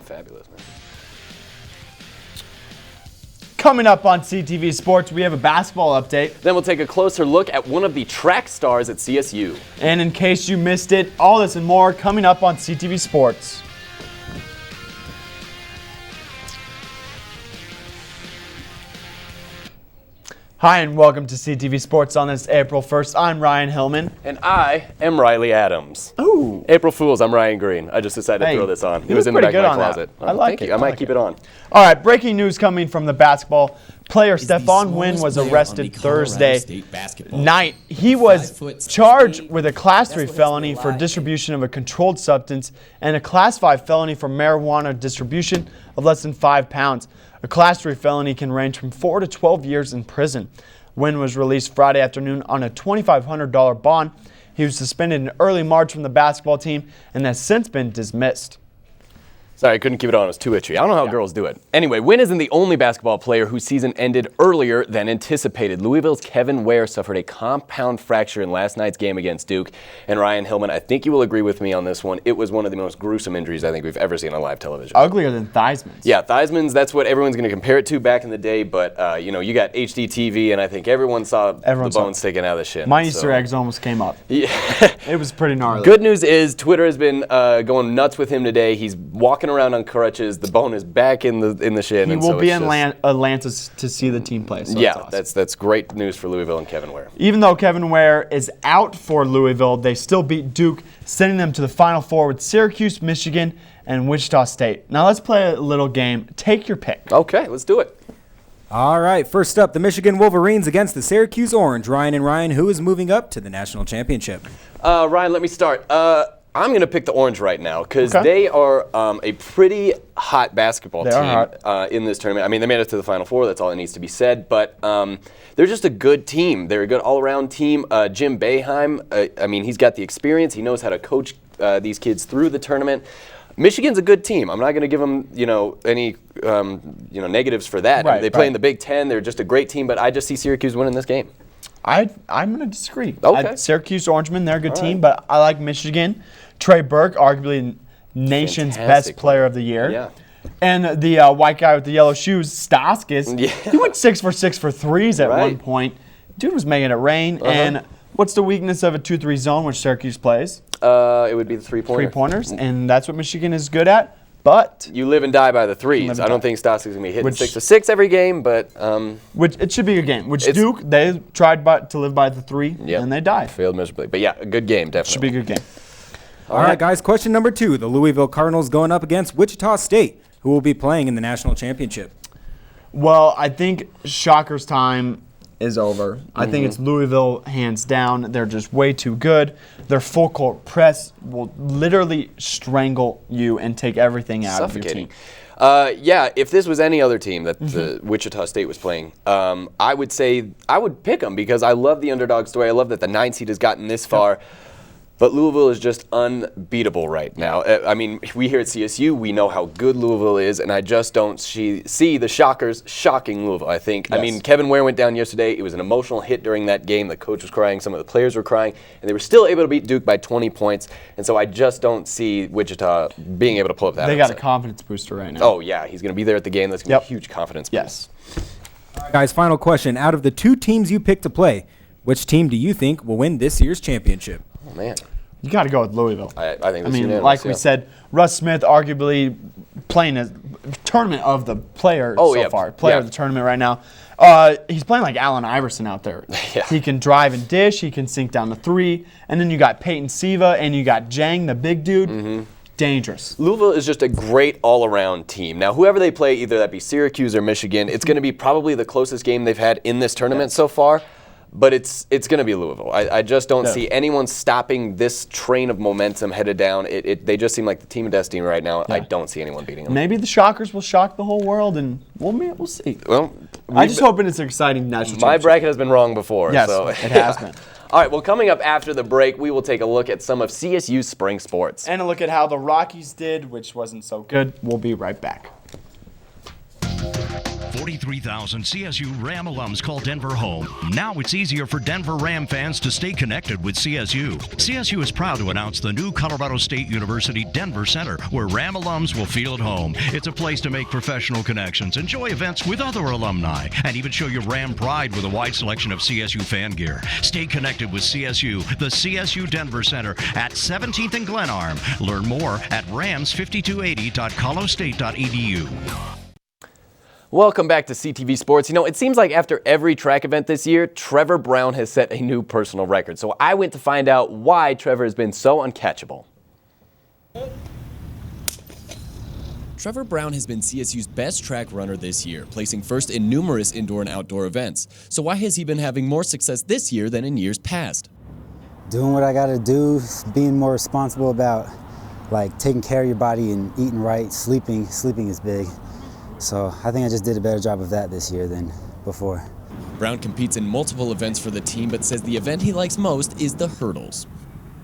Fabulous, man. Coming up on CTV Sports, we have a basketball update. Then we'll take a closer look at one of the track stars at CSU. And in case you missed it, all this and more coming up on CTV Sports. Hi, and welcome to CTV Sports on this April 1st. I'm Ryan Hillman. And I am Riley Adams. Ooh. April Fools, I'm Ryan Green. I just decided to throw this on. It was in the back of my closet. I like Thank it. you. I might keep it on. All right, breaking news coming from the basketball. Player Stephon Wynn was arrested Thursday night. He was charged with a Class 3 felony for distribution of a controlled substance and a Class 5 felony for marijuana distribution of less than 5 pounds. A Class 3 felony can range from 4 to 12 years in prison. Wynn was released Friday afternoon on a $2,500 bond. He was suspended in early March from the basketball team and has since been dismissed. Sorry, I couldn't keep it on. It was too itchy. I don't know how girls do it. Anyway, Wynn isn't the only basketball player whose season ended earlier than anticipated. Louisville's Kevin Ware suffered a compound fracture in last night's game against Duke. And Ryan Hillman, I think you will agree with me on this one. It was one of the most gruesome injuries I think we've ever seen on live television. Uglier than Theismann's. Yeah, Theismann's, that's what everyone's going to compare it to back in the day. But, you know, you got HD TV, and I think everyone saw the bone sticking out of the shin. My Easter eggs almost came up. Yeah. It was pretty gnarly. Good news is Twitter has been going nuts with him today. He's walking around on crutches. The bone is back in the shin. He will be in Atlanta to see the team play. So yeah, awesome. that's great news for Louisville and Kevin Ware. Even though Kevin Ware is out for Louisville, they still beat Duke, sending them to the Final Four with Syracuse, Michigan, and Wichita State. Now let's play a little game. Take your pick. Okay, let's do it. All right, first up, the Michigan Wolverines against the Syracuse Orange. Ryan and Ryan, who is moving up to the national championship? Ryan, let me start. I'm going to pick the Orange right now because they are a pretty hot basketball team in this tournament. I mean, they made it to the Final Four. That's all that needs to be said. But they're just a good team. They're a good all-around team. Jim Boeheim, I mean, he's got the experience. He knows how to coach these kids through the tournament. Michigan's a good team. I'm not going to give them, any, negatives for that. They play in the Big Ten. They're just a great team. But I just see Syracuse winning this game. I'm going to disagree. Okay. Syracuse Orangemen, they're a good team, but I like Michigan. Trey Burke, arguably nation's best player of the year. Yeah. And the white guy with the yellow shoes, Staskis, he went 6 for 6 for threes at one point. Dude was making it rain. And what's the weakness of a 2-3 zone, which Syracuse plays? It would be the three-pointer. Three-pointers, and that's what Michigan is good at. But you live and die by the threes. I don't think Staskis is going to be hitting 6 for 6 every game, but which it should be a good game. Duke, they tried to live by the 3, and they died. Failed miserably. But yeah, a good game, definitely. Should be a good game. All right, guys, question number 2. The Louisville Cardinals going up against Wichita State, who will be playing in the national championship. Well, I think Shockers' time is over. I think it's Louisville hands down. They're just way too good. Their full court press will literally strangle you and take everything out of your team. Yeah, if this was any other team that the Wichita State was playing, I would say I would pick them because I love the underdog story. I love that the 9 seed has gotten this far. But Louisville is just unbeatable right now. I mean, we here at CSU, we know how good Louisville is, and I just don't see the Shockers shocking Louisville, I think. I mean, Kevin Ware went down yesterday. It was an emotional hit during that game. The coach was crying. Some of the players were crying. And they were still able to beat Duke by 20 points. And so I just don't see Wichita being able to pull up that They got a confidence booster right now. Oh, yeah. He's going to be there at the game. That's going to be a huge confidence boost. Yes. All right, guys, final question. Out of the 2 teams you picked to play, which team do you think will win this year's championship? Oh, man. You got to go with Louisville. I think. Like we said, Russ Smith arguably playing a tournament of the player so far. Player of the tournament right now. He's playing like Allen Iverson out there. He can drive and dish. He can sink down the 3. And then you got Peyton Siva and you got Jang, the big dude. Dangerous. Louisville is just a great all-around team. Now, whoever they play, either that be Syracuse or Michigan, it's going to be probably the closest game they've had in this tournament so far. But it's going to be Louisville. I just don't see anyone stopping this train of momentum headed down. They just seem like the team of destiny right now. I don't see anyone beating them. Maybe the Shockers will shock the whole world, and we'll see. Well, I just hoping it's an exciting national championship. My bracket has been wrong before. Yes, so. It has been. All right, well, coming up after the break, we will take a look at some of CSU's spring sports. And a look at how the Rockies did, which wasn't so good. We'll be right back. For 43,000 CSU Ram alums call Denver home. Now it's easier for Denver Ram fans to stay connected with CSU. CSU is proud to announce the new Colorado State University Denver Center, where Ram alums will feel at home. It's a place to make professional connections, enjoy events with other alumni, and even show your Ram pride with a wide selection of CSU fan gear. Stay connected with CSU, the CSU Denver Center at 17th and Glenarm. Learn more at rams5280.colostate.edu. Welcome back to CTV Sports. You know, it seems like after every track event this year, Trevor Brown has set a new personal record. So I went to find out why Trevor has been so uncatchable. Trevor Brown has been CSU's best track runner this year, placing first in numerous indoor and outdoor events. So why has he been having more success this year than in years past? Doing what I gotta do, being more responsible about taking care of your body and eating right, sleeping is big. So I think I just did a better job of that this year than before. Brown competes in multiple events for the team, but says the event he likes most is the hurdles.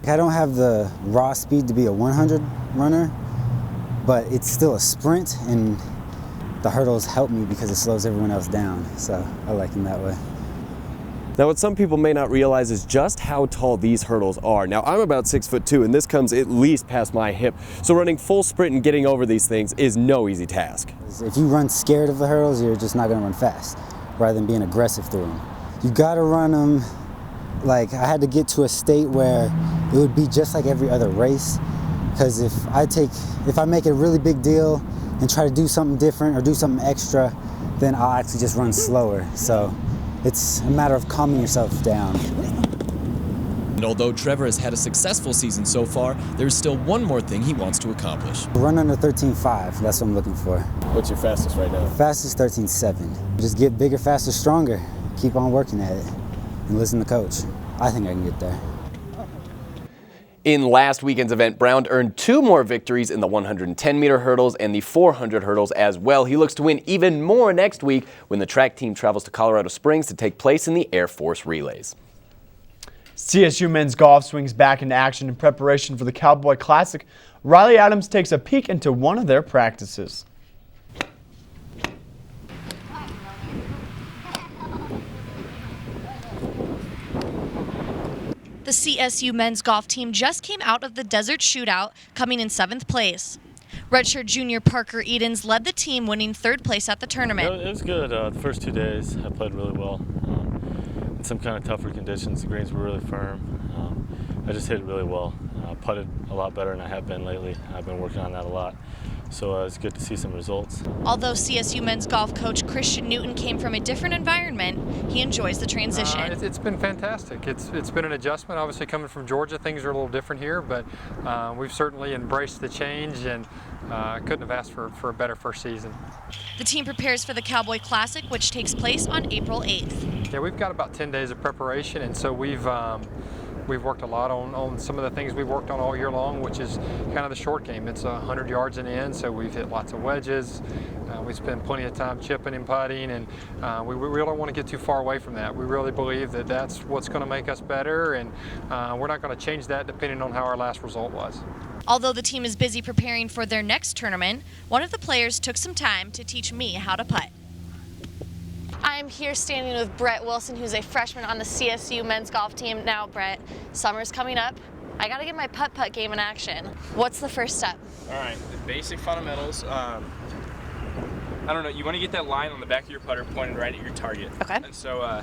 I don't have the raw speed to be a 100 runner, but it's still a sprint, and the hurdles help me because it slows everyone else down. So I like them that way. Now, what some people may not realize is just how tall these hurdles are. Now, I'm about 6'2", and this comes at least past my hip. So running full sprint and getting over these things is no easy task. If you run scared of the hurdles, you're just not gonna run fast, rather than being aggressive through them. You gotta run them, I had to get to a state where it would be just like every other race. Because if I make it a really big deal and try to do something different or do something extra, then I'll actually just run slower. So it's a matter of calming yourself down. And although Trevor has had a successful season so far, there's still one more thing he wants to accomplish. Run under 13.5, that's what I'm looking for. What's your fastest right now? Fastest 13.7. Just get bigger, faster, stronger. Keep on working at it and listen to coach. I think I can get there. In last weekend's event, Brown earned 2 more victories in the 110-meter hurdles and the 400 hurdles as well. He looks to win even more next week when the track team travels to Colorado Springs to take place in the Air Force Relays. CSU men's golf swings back into action in preparation for the Cowboy Classic. Riley Adams takes a peek into one of their practices. The CSU men's golf team just came out of the Desert Shootout, coming in 7th place. Redshirt junior Parker Edens led the team, winning 3rd place at the tournament. It was good. The first 2 days I played really well. In some kind of tougher conditions, the greens were really firm. I just hit it really well. Putted a lot better than I have been lately. I've been working on that a lot. So it's good to see some results. Although CSU men's golf coach Christian Newton came from a different environment, he enjoys the transition. It's been fantastic. It's been an adjustment. Obviously coming from Georgia, things are a little different here, but we've certainly embraced the change and couldn't have asked for a better first season. The team prepares for the Cowboy Classic, which takes place on April 8th. Yeah, we've got about 10 days of preparation, and so we've worked a lot on some of the things we worked on all year long, which is kind of the short game. It's 100 yards and in, so we've hit lots of wedges. We spend plenty of time chipping and putting, and we really don't want to get too far away from that. We really believe that that's what's going to make us better, and we're not going to change that depending on how our last result was. Although the team is busy preparing for their next tournament, one of the players took some time to teach me how to putt. I'm here standing with Brett Wilson, who's a freshman on the CSU men's golf team. Now, Brett, summer's coming up. I gotta get my putt-putt game in action. What's the first step? All right, the basic fundamentals. I don't know, you want to get that line on the back of your putter pointed right at your target. Okay. And so,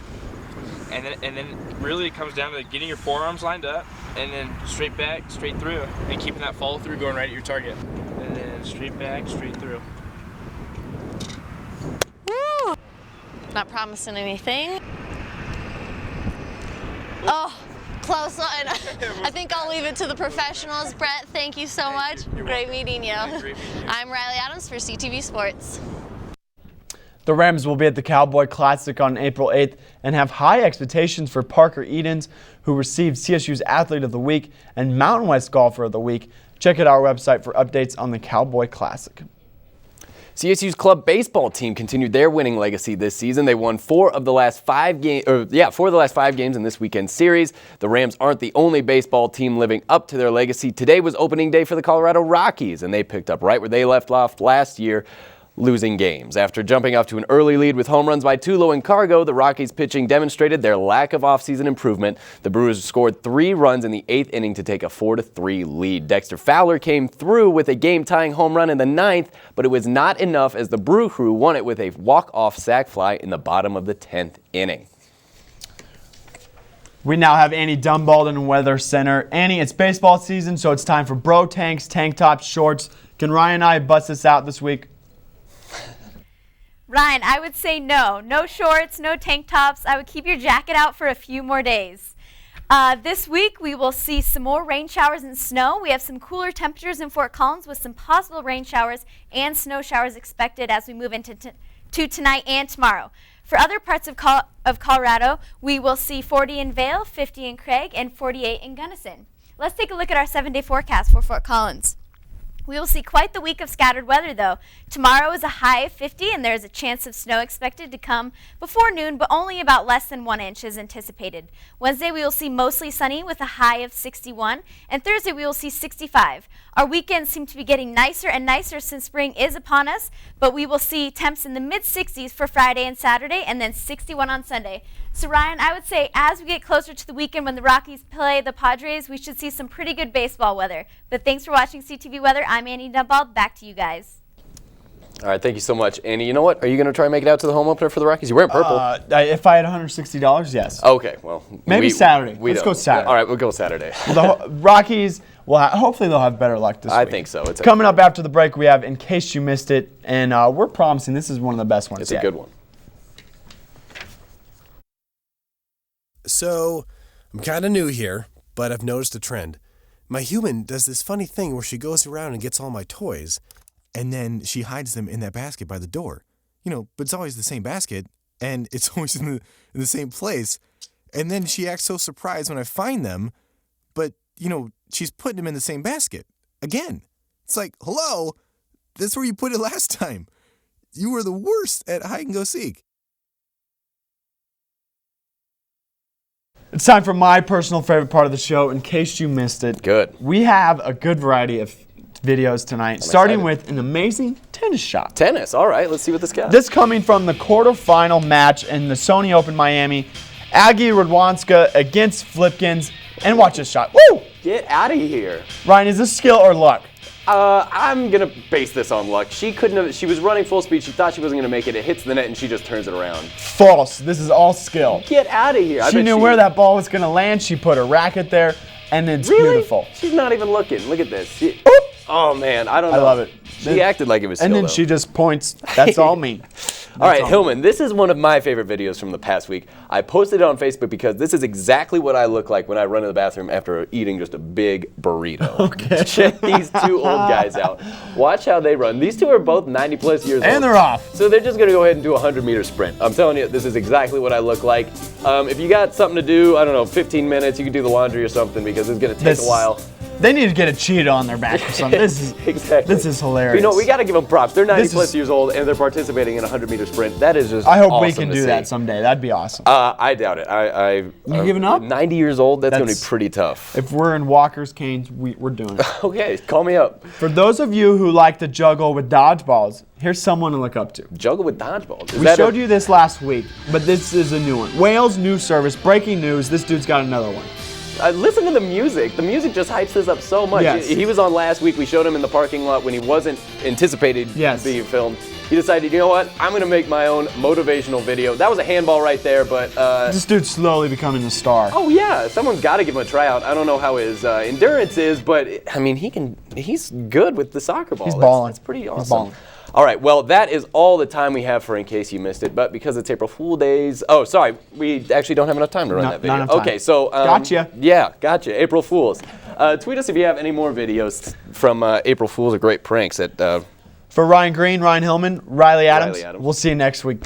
and then really it comes down to getting your forearms lined up, and then straight back, straight through, and keeping that follow through going right at your target. And then straight back, straight through. Woo! Not promising anything. Oh, close one. I think I'll leave it to the professionals. Brett, thank you so much. Great meeting you. I'm Riley Adams for CTV Sports. The Rams will be at the Cowboy Classic on April 8th and have high expectations for Parker Edens, who received CSU's Athlete of the Week and Mountain West Golfer of the Week. Check out our website for updates on the Cowboy Classic. CSU's club baseball team continued their winning legacy this season. They won 4 of the last 5 games, in this weekend series. The Rams aren't the only baseball team living up to their legacy. Today was opening day for the Colorado Rockies, and they picked up right where they left off last year. losing games. After jumping off to an early lead with home runs by Tulo and Cargo, the Rockies pitching demonstrated their lack of offseason improvement. The Brewers scored 3 runs in the 8th inning to take a 4-3 lead. Dexter Fowler came through with a game-tying home run in the 9th, but it was not enough as the Brew Crew won it with a walk-off sac fly in the bottom of the 10th inning. We now have Annie Dumbalden in Weather Center. Annie, it's baseball season, so it's time for bro tanks, tank tops, shorts. Can Ryan and I bust this out this week? Ryan, I would say no. No shorts, no tank tops. I would keep your jacket out for a few more days. This week, we will see some more rain showers and snow. We have some cooler temperatures in Fort Collins with some possible rain showers and snow showers expected as we move into tonight and tomorrow. For other parts of Colorado, we will see 40 in Vail, 50 in Craig, and 48 in Gunnison. Let's take a look at our 7-day forecast for Fort Collins. We will see quite the week of scattered weather, though. Tomorrow is a high of 50, and there is a chance of snow expected to come before noon, but only about less than 1 inch is anticipated. Wednesday, we will see mostly sunny with a high of 61, and Thursday, we will see 65. Our weekends seem to be getting nicer and nicer since spring is upon us, but we will see temps in the mid-60s for Friday and Saturday, and then 61 on Sunday. So, Ryan, I would say as we get closer to the weekend when the Rockies play the Padres, we should see some pretty good baseball weather. But thanks for watching CTV Weather. I'm Annie Dumbald. Back to you guys. All right, thank you so much, Annie. You know what? Are you going to try and make it out to the home opener for the Rockies? You're wearing purple. If I had $160, yes. Okay, well. Maybe Saturday. Let's go Saturday. All right, we'll go Saturday. The Rockies, hopefully they'll have better luck this week. I think so. It's Coming up after the break, we have In Case You Missed It, and we're promising this is one of the best ones It's yet. a good one. So, I'm kind of new here, but I've noticed a trend. My human does this funny thing where she goes around and gets all my toys, and then she hides them in that basket by the door. You know, but it's always the same basket, and it's always in the same place. And then she acts so surprised when I find them, but, you know, she's putting them in the same basket. Again. It's like, hello, that's where you put it last time. You were the worst at hide and go seek. It's time for my personal favorite part of the show, In Case You Missed It. Good. We have a good variety of videos tonight, starting with an amazing tennis shot. Tennis, all right, let's see what this got. This coming from the quarterfinal match in the Sony Open Miami. Aggie Radwanska against Flipkins, and watch this shot. Woo! Get out of here. Ryan, is this skill or luck? I'm going to base this on luck. She was running full speed. She thought she wasn't going to make it. It hits the net, and she just turns it around. False. This is all skill. Get out of here. She knew where that ball was going to land. She put her racket there, and it's beautiful. She's not even looking. Look at this. Oh, man. I don't know. I love it. She acted like it was skill, and then though. she just points. That's all me. All right, Hillman, this is one of my favorite videos from the past week. I posted it on Facebook because this is exactly what I look like when I run to the bathroom after eating just a big burrito. Okay. Check these 2 old guys out. Watch how they run. These 2 are both 90-plus years old. And they're off. So they're just going to go ahead and do a 100-meter sprint. I'm telling you, this is exactly what I look like. If you got something to do, I don't know, 15 minutes, you can do the laundry or something because it's going to take a while. They need to get a cheat on their back or something. This is hilarious. But you know, we got to give them props. They're 90-plus years old, and they're participating in a 100-meter sprint. That is just I hope awesome we can do that someday. That'd be awesome. I doubt it. You giving up? 90 years old, that's going to be pretty tough. If we're in walkers, canes, we're doing it. Okay, call me up. For those of you who like to juggle with dodgeballs, here's someone to look up to. Juggle with dodgeballs? We showed you this last week, but this is a new one. Wales News Service, breaking news, this dude's got another one. Listen to the music. The music just hypes this up so much. Yes. He was on last week. We showed him in the parking lot when he wasn't anticipated being filmed. He decided, you know what? I'm going to make my own motivational video. That was a handball right there, but... this dude's slowly becoming a star. Oh, yeah. Someone's got to give him a tryout. I don't know how his endurance is, but, I mean, he's good with the soccer ball. He's balling. That's pretty awesome. He's balling. All right, well, that is all the time we have for In Case You Missed It, but because it's April Fool Days... Oh, sorry, we actually don't have enough time to run that video. Not enough time. Okay, so... Gotcha. Yeah, gotcha. April Fools. Tweet us if you have any more videos from April Fools or great pranks at... For Ryan Green, Ryan Hillman, Riley Adams, we'll see you next week.